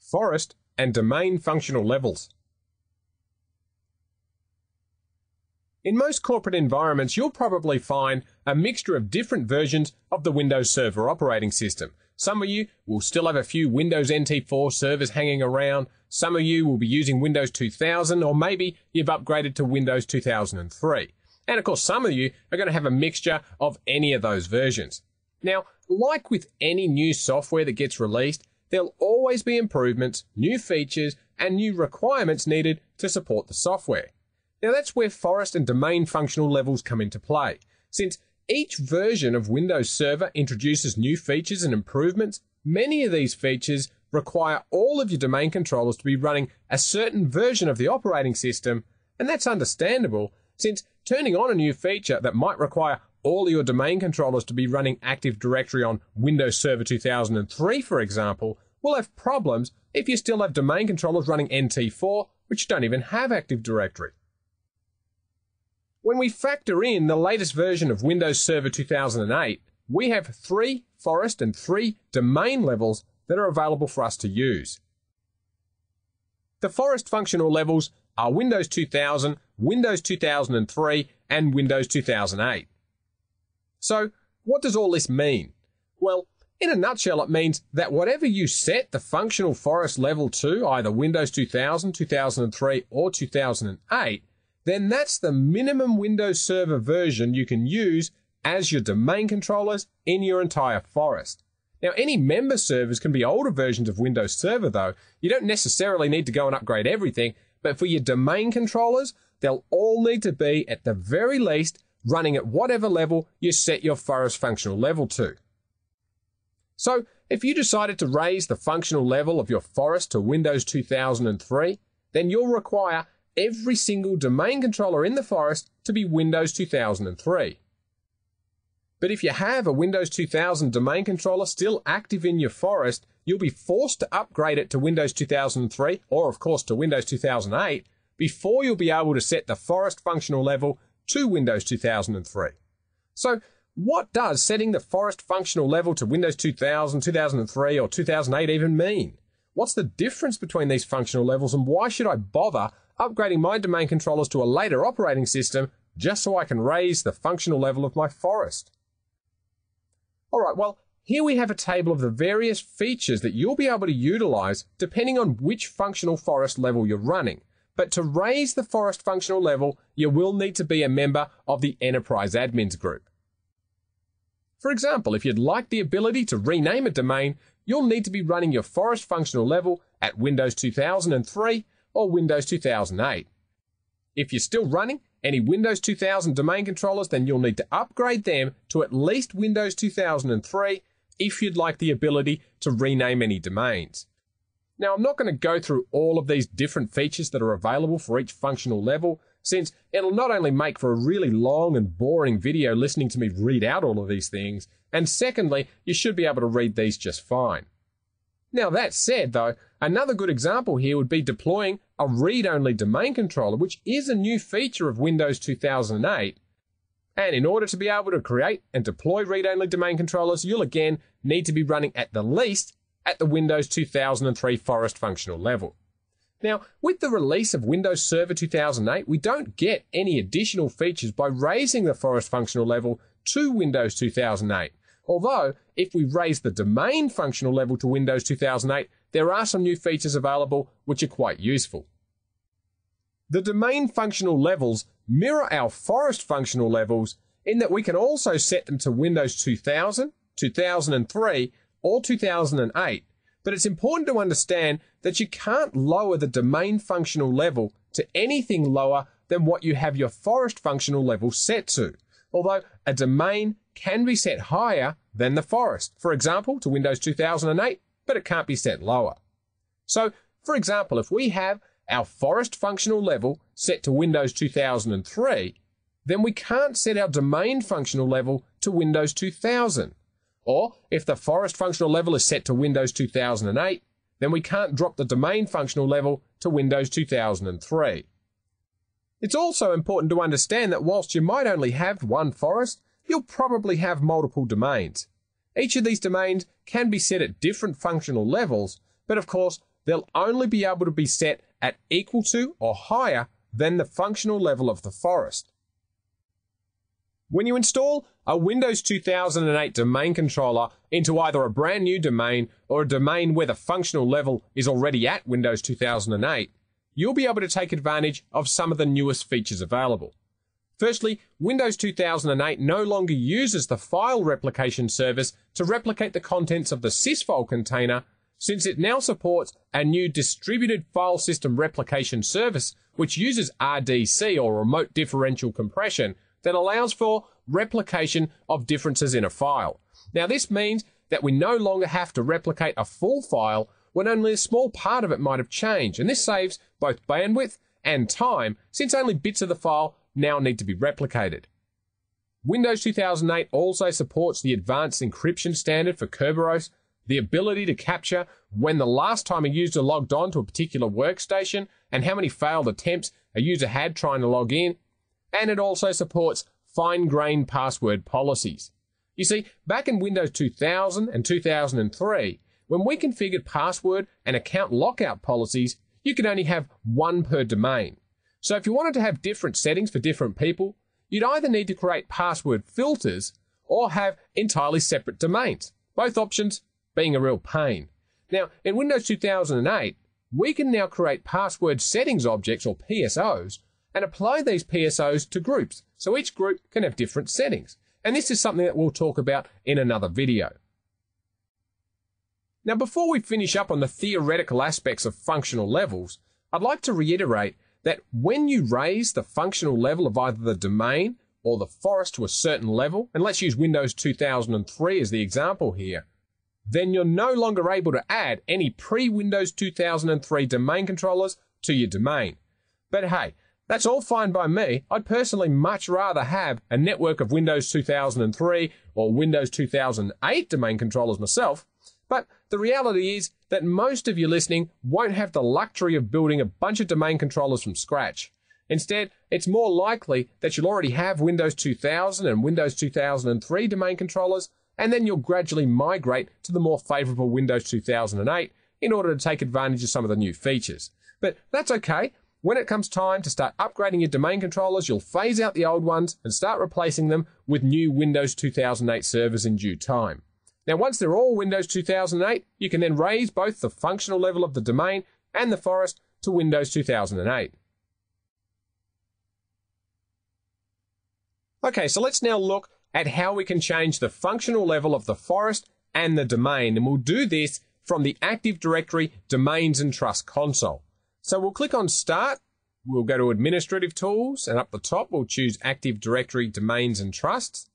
forest and domain functional levels. In most corporate environments, you'll probably find a mixture of different versions of the Windows Server operating system. Some of you will still have a few Windows NT4 servers hanging around. Some of you will be using Windows 2000, or maybe you've upgraded to Windows 2003. And of course, some of you are going to have a mixture of any of those versions. Now, like with any new software that gets released, there'll always be improvements, new features, and new requirements needed to support the software. Now, that's where forest and domain functional levels come into play. Since each version of Windows Server introduces new features and improvements, many of these features require all of your domain controllers to be running a certain version of the operating system, and that's understandable, since turning on a new feature that might require all of your domain controllers to be running Active Directory on Windows Server 2003, for example, will have problems if you still have domain controllers running NT4, which don't even have Active Directory. When we factor in the latest version of Windows Server 2008, we have 3 forest and 3 domain levels that are available for us to use. The forest functional levels are Windows 2000, Windows 2003, and Windows 2008. So, what does all this mean? Well, in a nutshell, it means that whatever you set the functional forest level to, either Windows 2000, 2003, or 2008, then that's the minimum Windows Server version you can use as your domain controllers in your entire forest. Now, any member servers can be older versions of Windows Server, though. You don't necessarily need to go and upgrade everything, but for your domain controllers, they'll all need to be, at the very least, running at whatever level you set your forest functional level to. So, if you decided to raise the functional level of your forest to Windows 2003, then you'll require every single domain controller in the forest to be Windows 2003. But if you have a Windows 2000 domain controller still active in your forest, you'll be forced to upgrade it to Windows 2003, or of course to Windows 2008, before you'll be able to set the forest functional level to Windows 2003. So, what does setting the forest functional level to Windows 2000, 2003, or 2008 even mean? What's the difference between these functional levels, and why should I bother upgrading my domain controllers to a later operating system just so I can raise the functional level of my forest? Alright, well, here we have a table of the various features that you'll be able to utilize depending on which functional forest level you're running. But to raise the forest functional level, you will need to be a member of the Enterprise Admins group. For example, if you'd like the ability to rename a domain, you'll need to be running your forest functional level at Windows 2003 or Windows 2008. If you're still running any Windows 2000 domain controllers, then you'll need to upgrade them to at least Windows 2003 if you'd like the ability to rename any domains. Now, I'm not going to go through all of these different features that are available for each functional level, since it'll not only make for a really long and boring video listening to me read out all of these things, and secondly, you should be able to read these just fine. Now, that said, though, another good example here would be deploying a read-only domain controller, which is a new feature of Windows 2008. And in order to be able to create and deploy read-only domain controllers, you'll again need to be running at the least at the Windows 2003 forest functional level. Now, with the release of Windows Server 2008, we don't get any additional features by raising the forest functional level to Windows 2008. Although, if we raise the domain functional level to Windows 2008, there are some new features available which are quite useful. The domain functional levels mirror our forest functional levels in that we can also set them to Windows 2000, 2003, or 2008, but it's important to understand that you can't lower the domain functional level to anything lower than what you have your forest functional level set to, although a domain can be set higher than the forest, for example, to Windows 2008, but it can't be set lower. So, for example, if we have our forest functional level set to Windows 2003, then we can't set our domain functional level to Windows 2000. Or, if the forest functional level is set to Windows 2008, then we can't drop the domain functional level to Windows 2003. It's also important to understand that whilst you might only have one forest, you'll probably have multiple domains. Each of these domains can be set at different functional levels, but of course, they'll only be able to be set at equal to or higher than the functional level of the forest. When you install a Windows 2008 domain controller into either a brand new domain or a domain where the functional level is already at Windows 2008, you'll be able to take advantage of some of the newest features available. Firstly, Windows 2008 no longer uses the file replication service to replicate the contents of the sysfile container, since it now supports a new distributed file system replication service which uses RDC, or remote differential compression, that allows for replication of differences in a file. Now, this means that we no longer have to replicate a full file when only a small part of it might have changed, and this saves both bandwidth and time, since only bits of the file now need to be replicated. Windows 2008 also supports the advanced encryption standard for Kerberos, the ability to capture when the last time a user logged on to a particular workstation and how many failed attempts a user had trying to log in, and it also supports fine-grained password policies. You see, back in Windows 2000 and 2003, when we configured password and account lockout policies, you could only have one per domain. So if you wanted to have different settings for different people, you'd either need to create password filters or have entirely separate domains, both options being a real pain. Now, in Windows 2008, we can now create password settings objects, or PSOs, and apply these PSOs to groups, so each group can have different settings. And this is something that we'll talk about in another video. Now, before we finish up on the theoretical aspects of functional levels, I'd like to reiterate that when you raise the functional level of either the domain or the forest to a certain level, and let's use Windows 2003 as the example here, then you're no longer able to add any pre-Windows 2003 domain controllers to your domain. But hey, that's all fine by me. I'd personally much rather have a network of Windows 2003 or Windows 2008 domain controllers myself, but the reality is that most of you listening won't have the luxury of building a bunch of domain controllers from scratch. Instead, it's more likely that you'll already have Windows 2000 and Windows 2003 domain controllers, and then you'll gradually migrate to the more favorable Windows 2008 in order to take advantage of some of the new features. But that's okay. When it comes time to start upgrading your domain controllers, you'll phase out the old ones and start replacing them with new Windows 2008 servers in due time. Now, once they're all Windows 2008, you can then raise both the functional level of the domain and the forest to Windows 2008. Okay, so let's now look at how we can change the functional level of the forest and the domain, and we'll do this from the Active Directory Domains and Trust console. So we'll click on Start, we'll go to Administrative Tools, and up the top we'll choose Active Directory Domains and Trusts.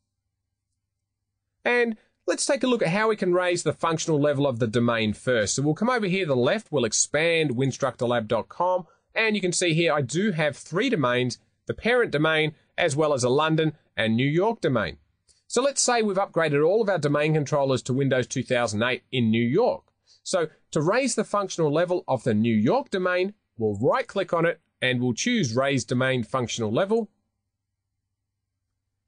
And let's take a look at how we can raise the functional level of the domain first. So we'll come over here to the left, we'll expand winstructorlab.com, and you can see here I do have 3 domains, the parent domain, as well as a London and New York domain. So let's say we've upgraded all of our domain controllers to Windows 2008 in New York. So to raise the functional level of the New York domain, we'll right-click on it and we'll choose Raise Domain Functional Level.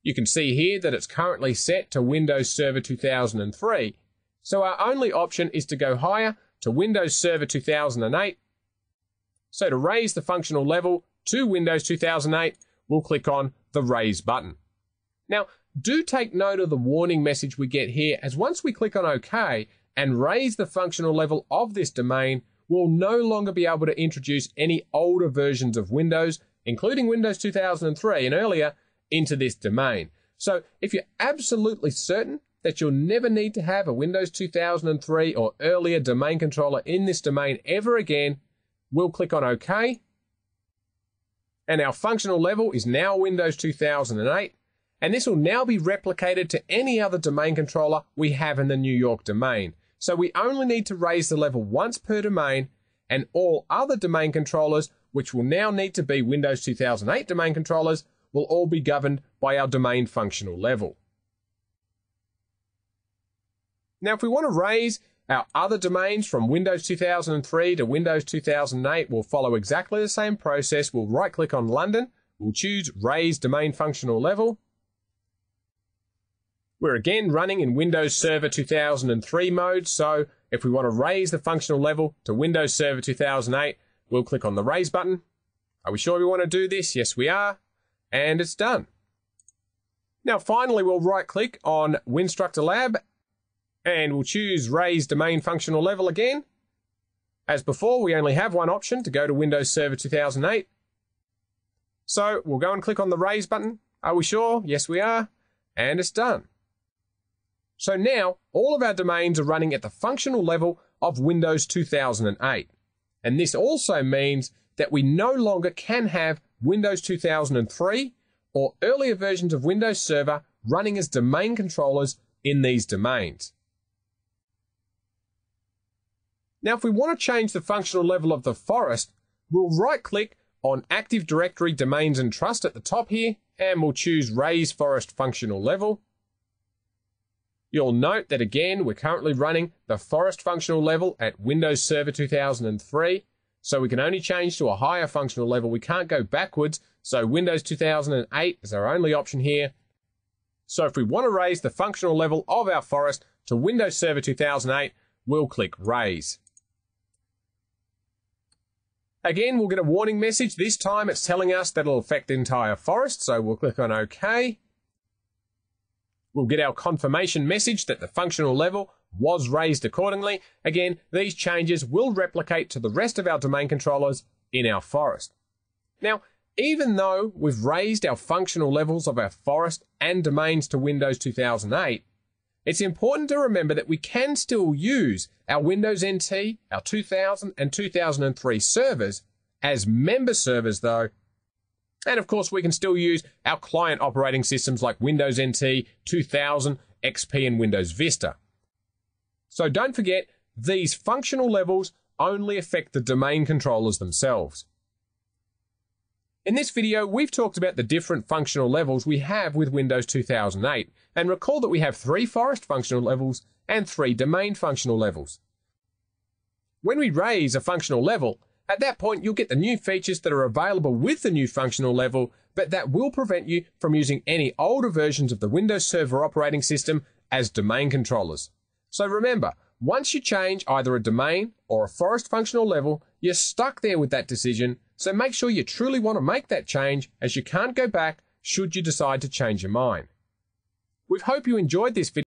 You can see here that it's currently set to Windows Server 2003. So our only option is to go higher to Windows Server 2008. So to raise the functional level to Windows 2008, we'll click on the Raise button. Now, do take note of the warning message we get here, as once we click on OK and raise the functional level of this domain, we'll no longer be able to introduce any older versions of Windows, including Windows 2003 and earlier, into this domain. So if you're absolutely certain that you'll never need to have a Windows 2003 or earlier domain controller in this domain ever again, we'll click on OK. And our functional level is now Windows 2008. And this will now be replicated to any other domain controller we have in the New York domain. So we only need to raise the level once per domain, and all other domain controllers, which will now need to be Windows 2008 domain controllers, will all be governed by our domain functional level. Now, if we want to raise our other domains from Windows 2003 to Windows 2008, we'll follow exactly the same process. We'll right-click on London, we'll choose Raise Domain Functional Level. We're again running in Windows Server 2003 mode, so if we want to raise the functional level to Windows Server 2008, we'll click on the Raise button. Are we sure we want to do this? Yes, we are. And it's done. Now, finally, we'll right-click on Winstructor Lab, and we'll choose Raise Domain Functional Level again. As before, we only have one option to go to Windows Server 2008. So we'll go and click on the Raise button. Are we sure? Yes, we are. And it's done. So now, all of our domains are running at the functional level of Windows 2008. And this also means that we no longer can have Windows 2003 or earlier versions of Windows Server running as domain controllers in these domains. Now, if we want to change the functional level of the forest, we'll right-click on Active Directory Domains and Trust at the top here, and we'll choose Raise Forest Functional Level. You'll note that again, we're currently running the forest functional level at Windows Server 2003, so we can only change to a higher functional level. We can't go backwards, so Windows 2008 is our only option here. So if we want to raise the functional level of our forest to Windows Server 2008, we'll click Raise. Again, we'll get a warning message. This time it's telling us that it'll affect the entire forest, so we'll click on OK. We'll get our confirmation message that the functional level was raised accordingly. Again, these changes will replicate to the rest of our domain controllers in our forest. Now, even though we've raised our functional levels of our forest and domains to Windows 2008, it's important to remember that we can still use our Windows NT, our 2000 and 2003 servers as member servers though. And of course, we can still use our client operating systems like Windows NT, 2000, XP, and Windows Vista. So don't forget, these functional levels only affect the domain controllers themselves. In this video, we've talked about the different functional levels we have with Windows 2008, and recall that we have 3 forest functional levels and 3 domain functional levels. When we raise a functional level, at that point, you'll get the new features that are available with the new functional level, but that will prevent you from using any older versions of the Windows Server operating system as domain controllers. So remember, once you change either a domain or a forest functional level, you're stuck there with that decision, so make sure you truly want to make that change, as you can't go back should you decide to change your mind. We hope you enjoyed this video.